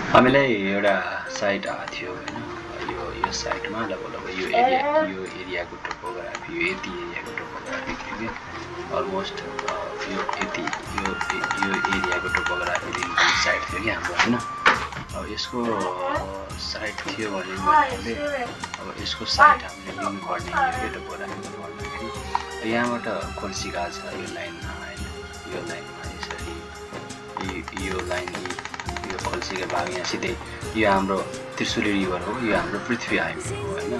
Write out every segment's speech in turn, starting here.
हामीलाई एउटा साइट आएको थियो होइन यो साइटमा लगभग यो एरियाको टोपोग्राफी यो यति एरियाको टोपोग्राफी थियो कि अलमोस्ट यो यति यो एरियाको टोपोग्राफी दिने साइट थियो कि हाम्रो होइन अब यसको साइट थियो भने हामीले अब यसको साइट हामीले लिनुपर्ने यो टोपोग्राफी गर्नुपर्दाखेरि यहाँबाट खोल्सी गएको छ यो लाइनमा होइन यो लाइनमा यसरी यो लाइन यो खोल्सीको भाग यहाँ सिधै यो हाम्रो त्रिशुली रिभर हो यो हाम्रो पृथ्वी हाइवे हो होइन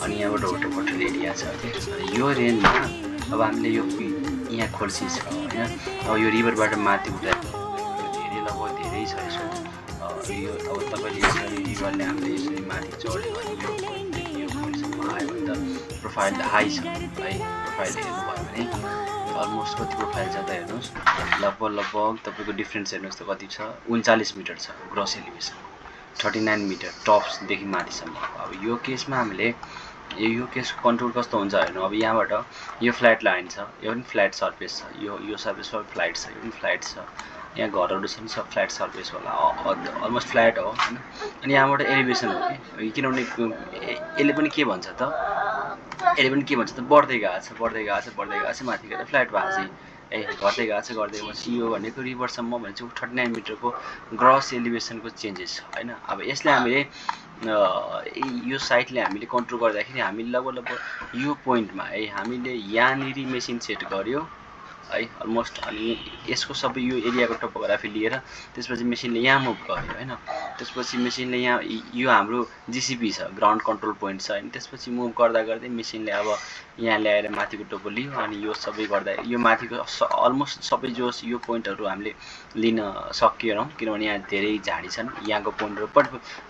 अनि यहाँबाट होटल एरिया छ कि यो रेन्जमा अब हामीले यो यहाँ खोल्सी छ होइन अब यो रिभरबाट माथि उठाएको धेरै लगभग धेरै छ यसको यो अब तपाईँले यसरी रिभरले हामीले यसरी माथि चढ्यो भने यो खोल्सीमा आयो भने त प्रोफाइल हाई छ है प्रोफाइल हेर्नुभयो भने अलमोस्ट कति प्रोफाइल छ त हेर्नुहोस् लगभग तपाईँको डिफ्रेन्स हेर्नुहोस् त कति छ 39 मिटर छ ग्रस एलिभेसन 39 मिटर टप्सदेखि माथिसम्म अब यो केसमा हामीले यो केसको कन्ट्रोल कस्तो हुन्छ हेर्नु अब यहाँबाट यो फ्ल्याट लाइन छ यो पनि फ्ल्याट सर्फेस छ यो सर्फेस पनि फ्ल्याट छ यो पनि फ्ल्याट छ यहाँ घरहरू छन् सब फ्ल्याट सर्फेस होला अलमोस्ट फ्ल्याट हो होइन अनि यहाँबाट एलिभेसन हो कि किनभने यसले पनि के भन्छ त यसले पनि के भन्छ त बढ्दै गएको छ माथि गएर फ्ल्याट भएको चाहिँ घट्दै गएको छ यो भनेको रिभरसम्म भने चाहिँ 39 मिटरको ग्रस एलिभेसनको चेन्जेस छ होइन अब यसले हामीले यो साइटले हामीले कन्ट्रोल गर्दाखेरि हामीले लगभग यो पोइन्टमा है हामीले यहाँनिर मेसिन सेट गर्यो है अलमोस्ट अनि यसको सबै यो एरियाको टोपोग्राफी लिएर त्यसपछि मेसिनले यहाँ मुभ गर्यो होइन त्यसपछि मेसिनले यहाँ यो हाम्रो जिसिपी छ ग्राउन्ड कन्ट्रोल पोइन्ट छ होइन त्यसपछि मुभ गर्दै मेसिनले अब यहाँ ल्याएर माथिको टोपो लियो अनि यो सबै गर्दा यो माथिको अलमोस्ट सबै जोस यो पोइन्टहरू हामीले लिन सकिएनौँ किनभने यहाँ धेरै झाडी छन् यहाँको पोइन्टहरू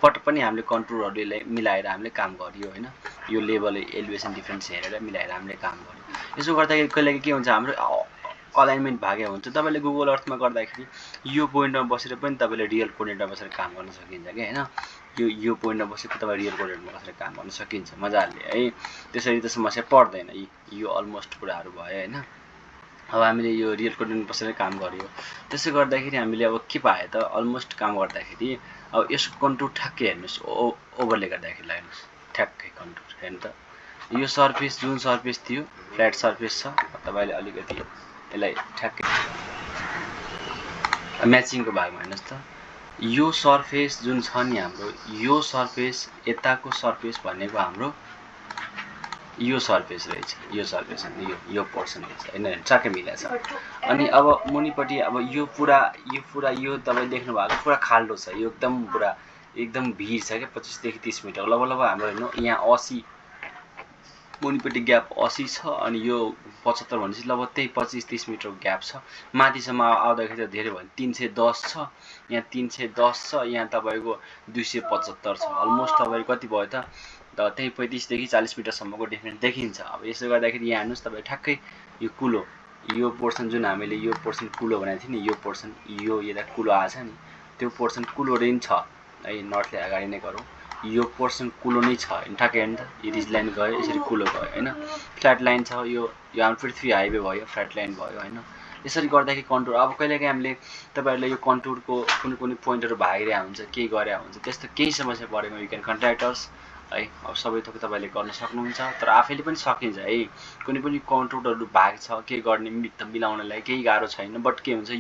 पट पनि हामीले कन्ट्रोलहरूले मिलाएर हामीले काम गरियो होइन यो लेभल एलिभेसन डिफ्रेन्स हेरेर मिलाएर हामीले काम गर्यो यसो गर्दाखेरि कहिले के हुन्छ हाम्रो अलाइनमेन्ट भाग्य हुन्छ तपाईँले गुगल अर्थमा गर्दाखेरि यो पोइन्टमा बसेर पनि तपाईँले रियल कोर्डिनेटमा बसेर काम गर्न सकिन्छ कि होइन यो पोइन्टमा बसेर तपाईँ रियल कोर्डिनेटमा बसेर काम गर्न सकिन्छ मजाले है त्यसरी त समस्या पर्दैन यो अलमोस्ट कुराहरू भयो होइन अब हामीले यो रियल कोर्डिनेटमा बसेर काम गर्यो त्यसो गर्दाखेरि हामीले अब के पायो त अलमोस्ट काम गर्दाखेरि अब यसको कन्टुर ठ्याक्कै हेर्नुहोस् ओभरले गर्दाखेरि हेर्नुहोस् ठ्याक्कै कन्टुर हेर्नु त यो सर्फेस जुन सर्फेस थियो फ्ल्याट सर्फेस छ तपाईँले अलिकति यसलाई ठ्याक्कै म्याचिङको भागमा हेर्नुहोस् त यो सर्फेस जुन छ नि हाम्रो यो सर्फेस यताको सर्फेस भनेको हाम्रो यो सर्फेस रहेछ यो सर्फेस यो पोर्सन रहेछ होइन ट्याक्कै मिलेको छ अनि अब मुनिपट्टि अब यो पुरा यो तपाईँ देख्नु भएको पुरा खाल्डो छ यो एकदम भिड छ क्या 25 देखि 30 मिटर लगभग हाम्रो हेर्नु यहाँ 80 मुनिपट्टि ग्याप 80 छ अनि यो 75 भनेपछि लगभग त्यही 25-30 मिटर ग्याप छ माथिसम्म आउँदाखेरि त धेरै भयो 310 छ यहाँ 310 छ यहाँ तपाईँको 275 छ अलमोस्ट तपाईँको कति भयो त त्यही 35 देखि 40 मिटरसम्मको डिफ्रेन्स देखिन्छ अब यसो गर्दाखेरि यहाँ हेर्नुहोस् तपाईँ ठ्याक्कै यो कुलो यो पोर्सन जुन हामीले यो पोर्सन कुलो भनेको थियो नि यो पोर्सन यो यता कुलो आएछ नि त्यो पोर्सन कुलो रेन्ज छ है नर्थले अगाडि नै गरौँ यो पोर्सन कुलो नै छ ठ्याक्कै हेर्नु त यो रिज लाइन गयो यसरी कुलो गयो होइन फ्ल्याट लाइन छ यो हाम्रो पृथ्वी हाइवे भयो फ्ल्याट लाइन भयो होइन यसरी गर्दाखेरि कन्टुर अब कहिलेकाहीँ हामीले तपाईँहरूले यो कन्टुरको कुनै पोइन्टहरू भागिरहेको हुन्छ केही गरेको हुन्छ त्यस्तो केही समस्या परेमा यु क्यान कन्ट्याक्ट अस है अब सबै थोक तपाईँले गर्न सक्नुहुन्छ तर आफैले पनि सकिन्छ है कुनै पनि कन्टुरहरू भाग छ के गर्ने मिलाउनलाई केही गाह्रो छैन बट के हुन्छ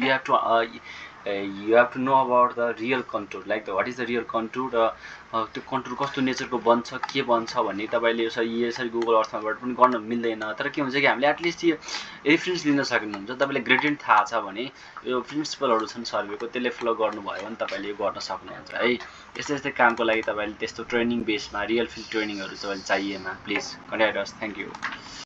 you have to know about the real contour like what is the real contour त्यो कन्टुर कस्तो नेचरको बन्छ के बन्छ भन्ने तपाईँले यसरी गुगल अर्थमाबाट पनि गर्न मिल्दैन तर के हुन्छ कि हामीले एटलिस्ट यो रेफरेन्स लिन सक्नुहुन्छ तपाईँले ग्रेडियन्ट थाहा छ भने यो प्रिन्सिपलहरू छन् सर्वेको त्यसले फलो गर्नुभयो भने तपाईँले यो गर्न सक्नुहुन्छ है यस्तै कामको लागि तपाईँले त्यस्तो ट्रेनिङ बेसमा रियल फिल्ड ट्रेनिङहरू तपाईँले चाहिएमा please contact us thank you